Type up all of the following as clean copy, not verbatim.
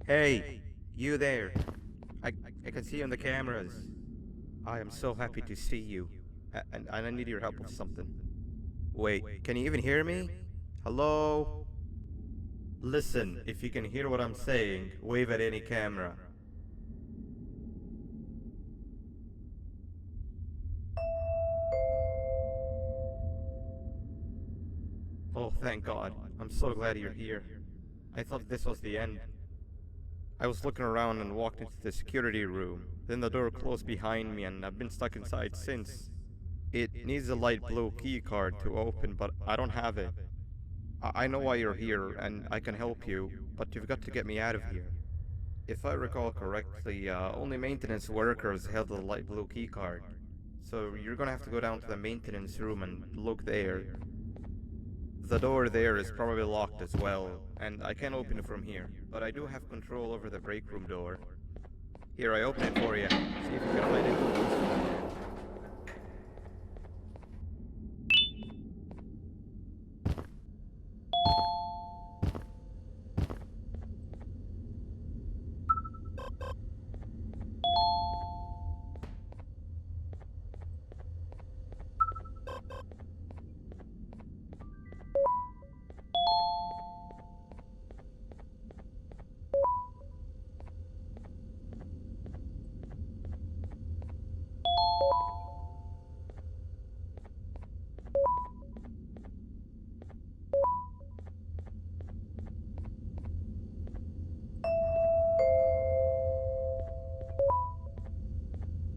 Hey, you there. I, I can see you on the cameras. I am so happy to see you. And I need your help with something. Wait, can you even hear me? Hello? Listen, if you can hear what I'm saying, wave at any camera. Oh, thank God. I'm so glad you're here. I thought this was the end. I was looking around and walked into the security room. Then the door closed behind me and I've been stuck inside since. It needs a light blue key card to open, but I don't have it. I know why you're here and I can help you, but you've got to get me out of here. If I recall correctly, only maintenance workers held the light blue key card. So you're gonna have to go down to the maintenance room and look there. The door there is probably locked as well, and I can't open it from here, but I do have control over the break room door. Here, I open it for you. See if you can find it.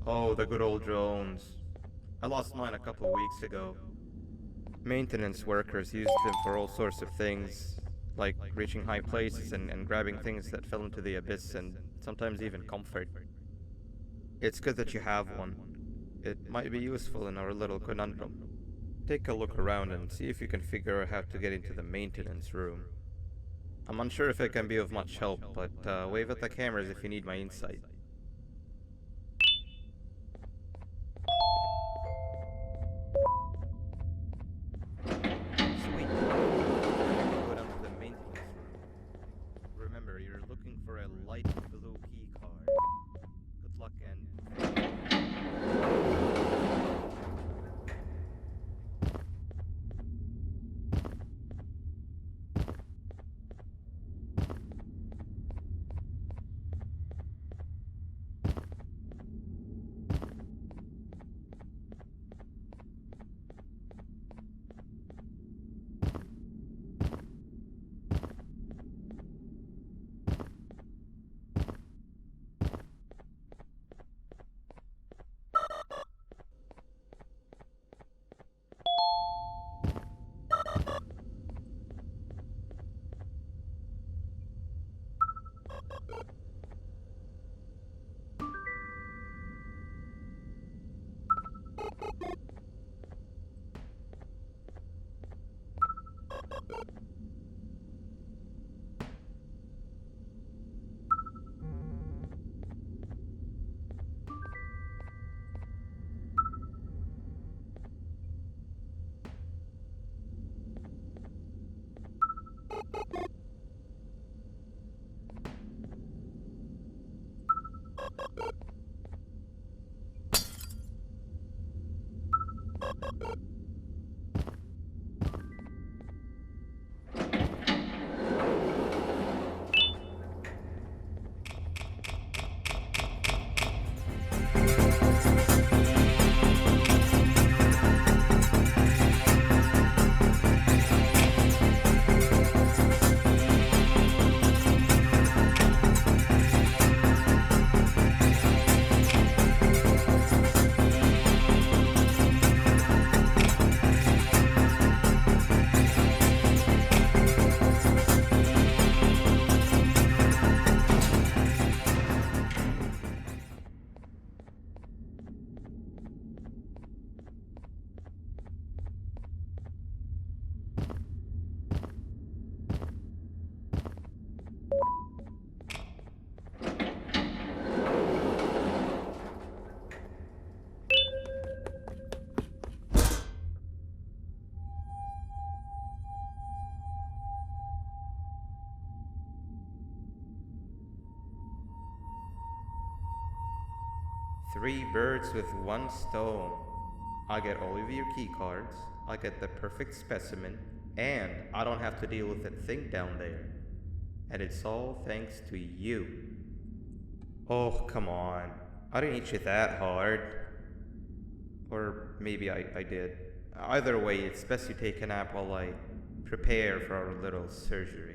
Oh, the good old drones. I lost mine a couple weeks ago. Maintenance workers used them for all sorts of things, like reaching high places and grabbing things that fell into the abyss, and sometimes even comfort. It's good that you have one. It might be useful in our little conundrum. Take a look around and see if you can figure out how to get into the maintenance room. I'm unsure if it can be of much help, but wave at the cameras if you need my insight. Sweet. Go down to the maintenance room. Remember, you're looking for a light blue key card. Good luck and... Three birds with one stone. I get all of your key cards, I get the perfect specimen, and I don't have to deal with that thing down there. And it's all thanks to you. Oh, come on. I didn't hit you that hard. Or maybe I did. Either way, it's best you take a nap while I prepare for our little surgery.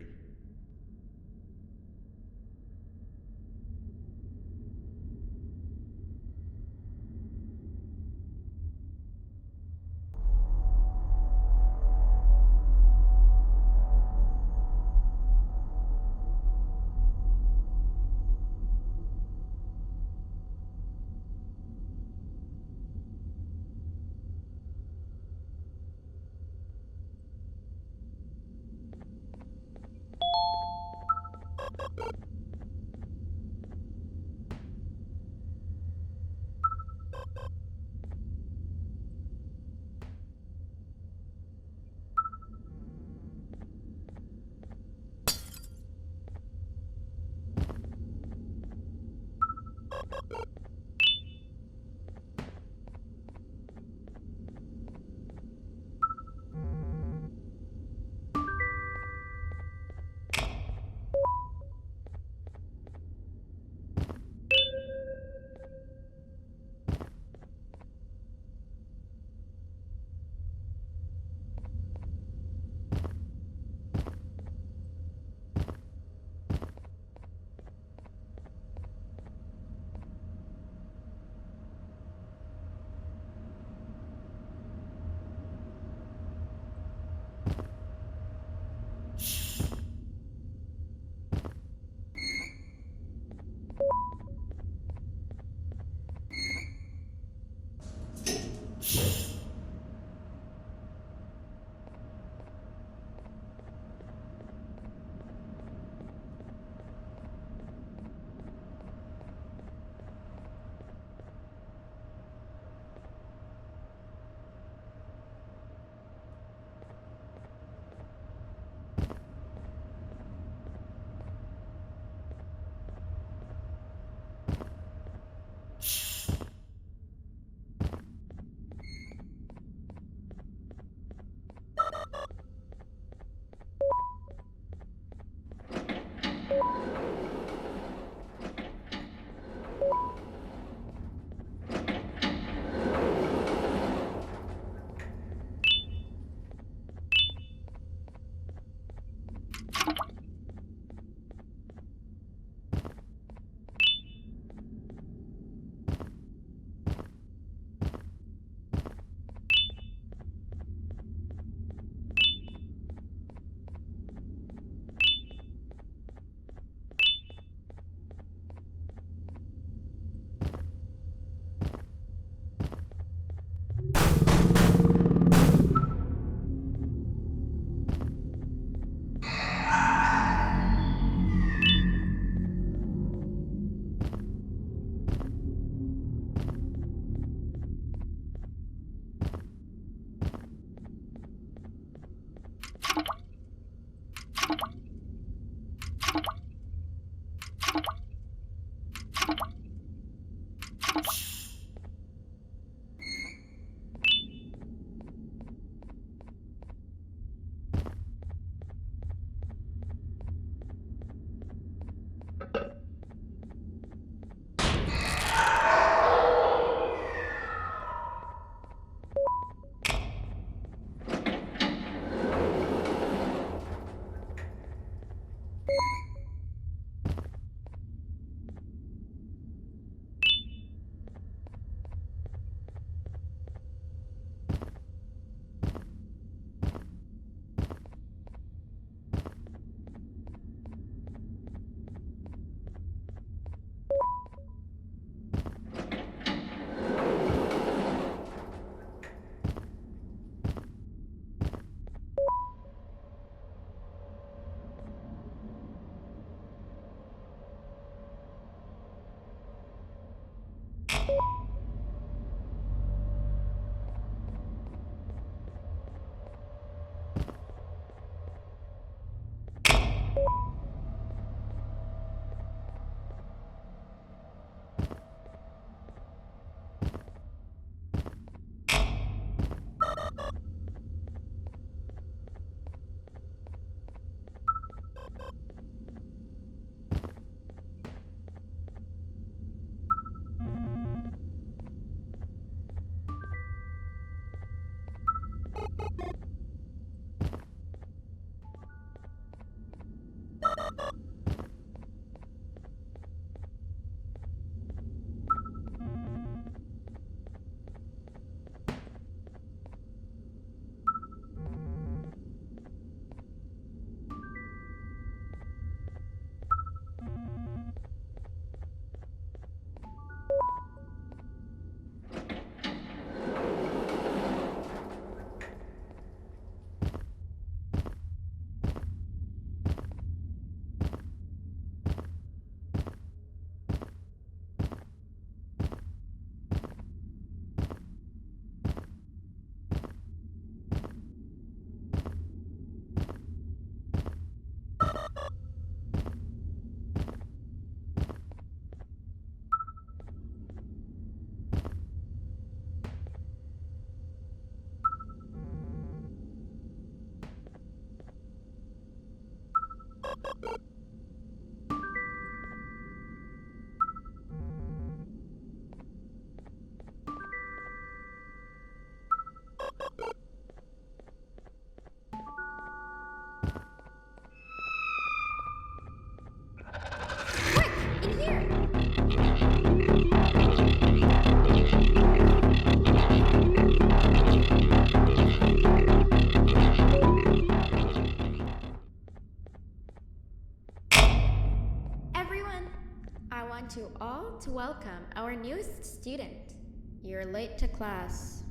all to welcome our newest student. You're late to class.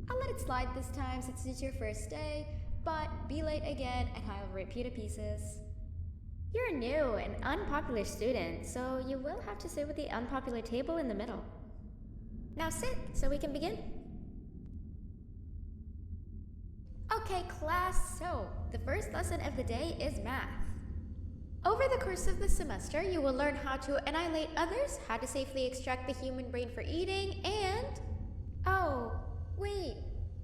I'll let it slide this time since it's your first day, but be late again and I'll rip you to pieces. You're a new and unpopular student, so you will have to sit with the unpopular table in the middle. Now sit so we can begin. Okay, class, so the first lesson of the day is math. Over the course of the semester, you will learn how to annihilate others, how to safely extract the human brain for eating, and... Oh, wait,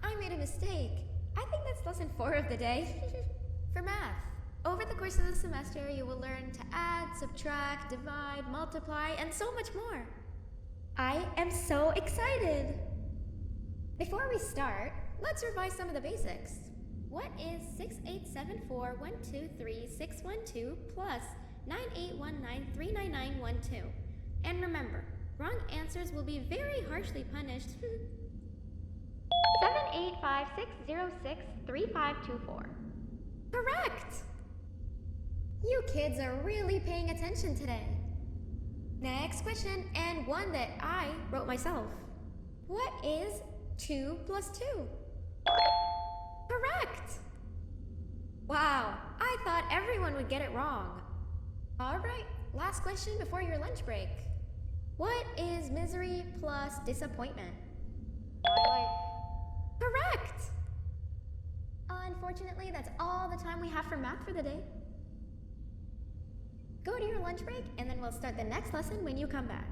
I made a mistake. I think that's lesson 4 of the day. For math, over the course of the semester, you will learn to add, subtract, divide, multiply, and so much more. I am so excited! Before we start, let's revise some of the basics. What is 6874123612 plus 9819399912? And remember, wrong answers will be very harshly punished. 785-606-3524. Correct! You kids are really paying attention today. Next question, and one that I wrote myself. What is 2 plus 2? Correct! Wow, I thought everyone would get it wrong. Alright, last question before your lunch break. What is misery plus disappointment? My life. Correct! Unfortunately, that's all the time we have for math for the day. Go to your lunch break, and then we'll start the next lesson when you come back.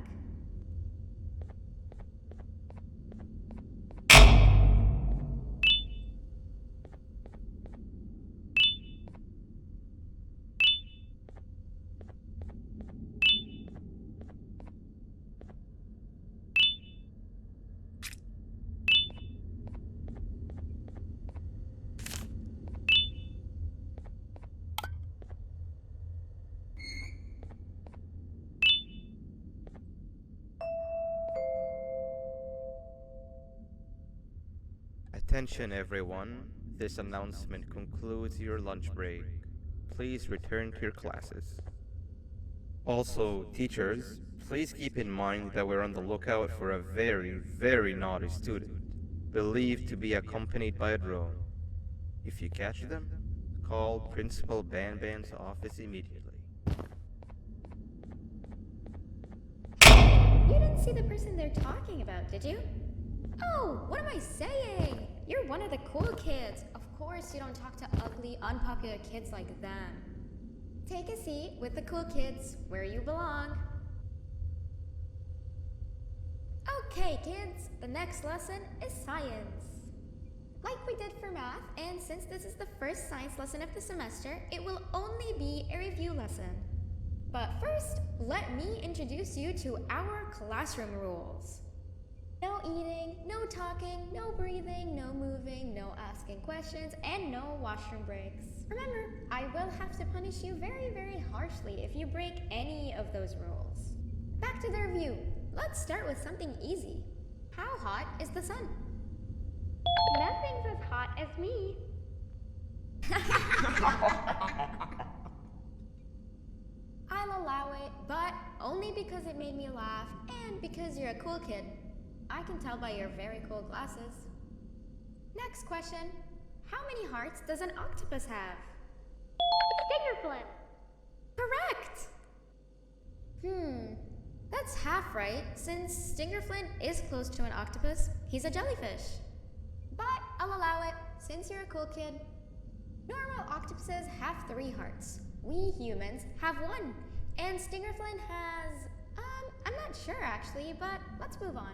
Attention everyone, this announcement concludes your lunch break. Please return to your classes. Also, teachers, please keep in mind that we're on the lookout for a very naughty student, believed to be accompanied by a drone. If you catch them, call Principal Banban's office immediately. You didn't see the person they're talking about, did you? Oh, what am I saying? You're one of the cool kids. Of course you don't talk to ugly, unpopular kids like them. Take a seat with the cool kids where you belong. Okay, kids, the next lesson is science. Like we did for math, and since this is the first science lesson of the semester, it will only be a review lesson. But first, let me introduce you to our classroom rules. No eating, no talking, no breathing, no moving, no asking questions, and no washroom breaks. Remember, I will have to punish you very harshly if you break any of those rules. Back to the review. Let's start with something easy. How hot is the sun? Nothing's as hot as me. I'll allow it, but only because it made me laugh and because you're a cool kid. I can tell by your very cool glasses. Next question. How many hearts does an octopus have? Stinger flip. Correct! That's half right, since Stingerflint is close to an octopus. He's a jellyfish. But I'll allow it, since you're a cool kid. Normal octopuses have 3 hearts. We humans have 1. And Stingerflint has... I'm not sure actually, but let's move on.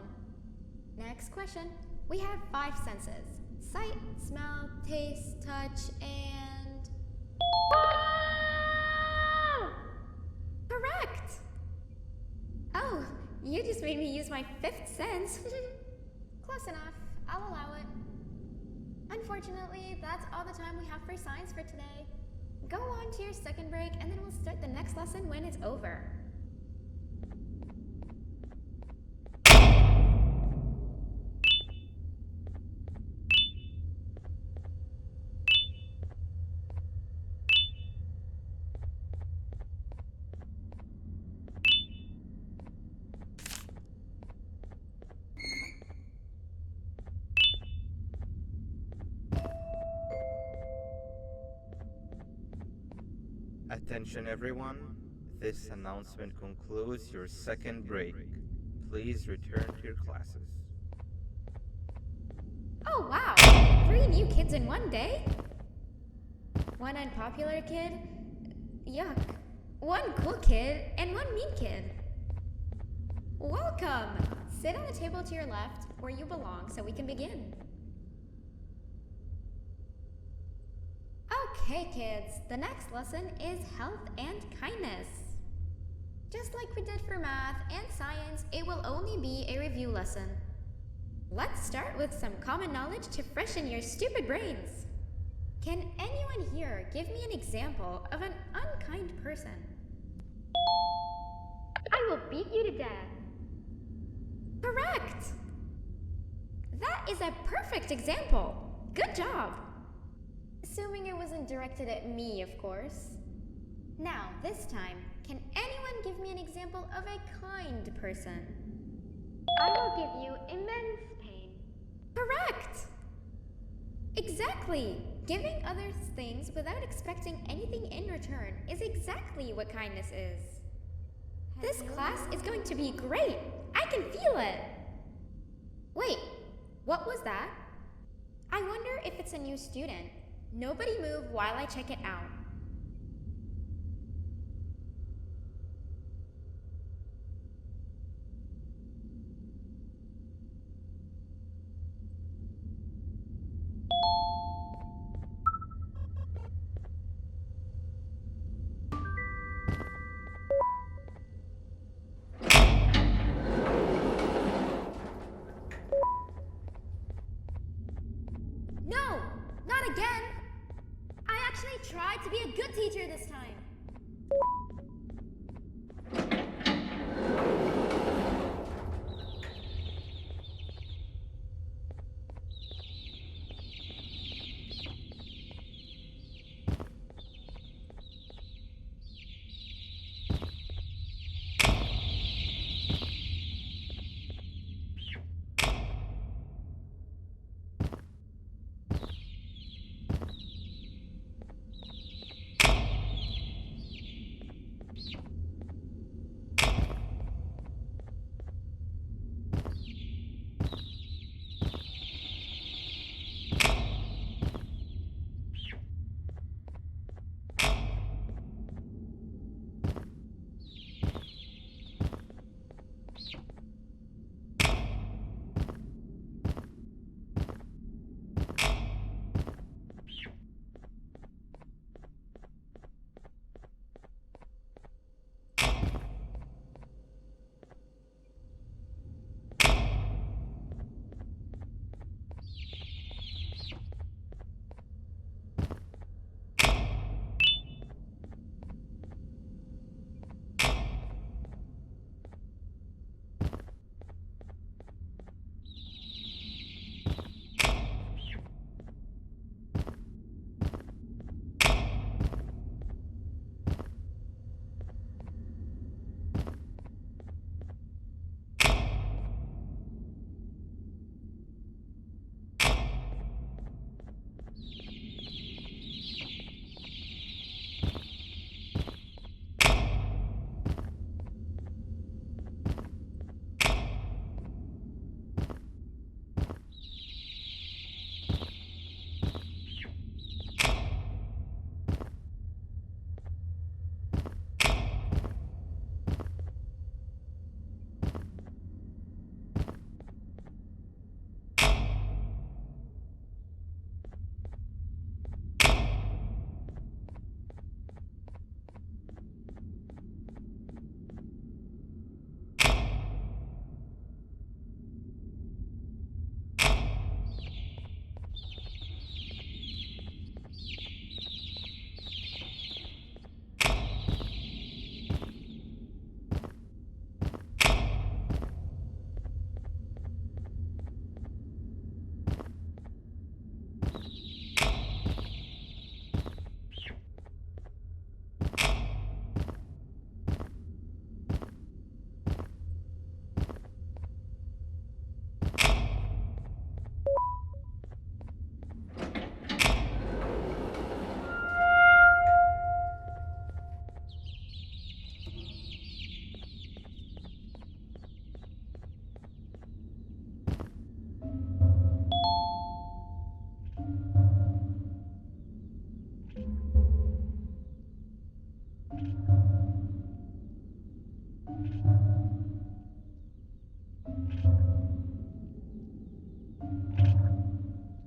Next question. We have 5 senses. Sight, smell, taste, touch, and... Whoa! Correct! Oh, you just made me use my 5th sense. Close enough. I'll allow it. Unfortunately, that's all the time we have for science for today. Go on to your second break, and then we'll start the next lesson when it's over. Attention everyone, this announcement concludes your second break. Please return to your classes. Oh wow! 3 new kids in one day? 1 unpopular kid? Yuck. 1 cool kid and 1 mean kid. Welcome! Sit on the table to your left, where you belong, so we can begin. Okay, kids, the next lesson is health and kindness. Just like we did for math and science, it will only be a review lesson. Let's start with some common knowledge to freshen your stupid brains. Can anyone here give me an example of an unkind person? I will beat you to death. Correct! That is a perfect example. Good job. Assuming it wasn't directed at me, of course. Now, this time, can anyone give me an example of a kind person? I will give you immense pain. Correct! Exactly! Giving others things without expecting anything in return is exactly what kindness is. This class is going to be great! I can feel it! Wait, what was that? I wonder if it's a new student. Nobody move while I check it out. No, not again! I actually tried to be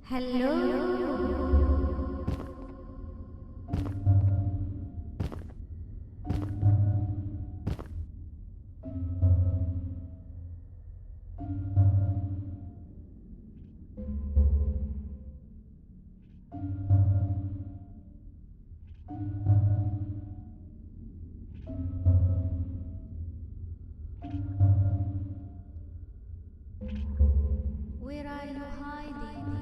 Hello? Where are you hiding?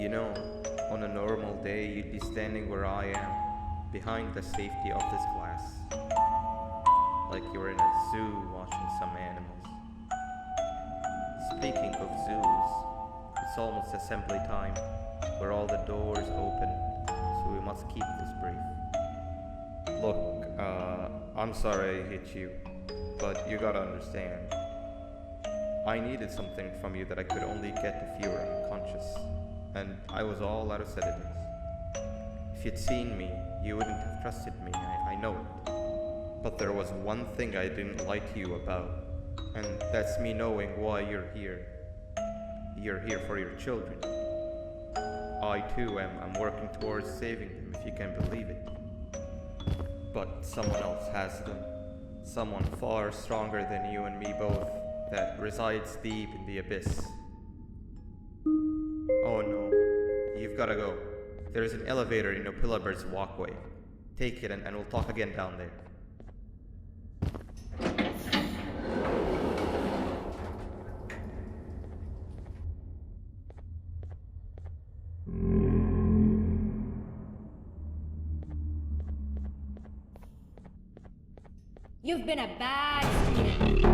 You know, on a normal day, you'd be standing where I am, behind the safety of this glass. Like you're in a zoo watching some animals. Speaking of zoos, it's almost assembly time, where all the doors open, so we must keep this brief. Look, I'm sorry I hit you, but you gotta understand. I needed something from you that I could only get if you were unconscious, and I was all out of sedatives. If you'd seen me, you wouldn't have trusted me, I know it. But there was one thing I didn't lie to you about, and that's me knowing why you're here. You're here for your children. I too am working towards saving them, if you can believe it. But someone else has them. Someone far stronger than you and me both, that resides deep in the abyss. Oh no, you've gotta go. There's an elevator in Opillabird's walkway. Take it and we'll talk again down there. You've been a bad student.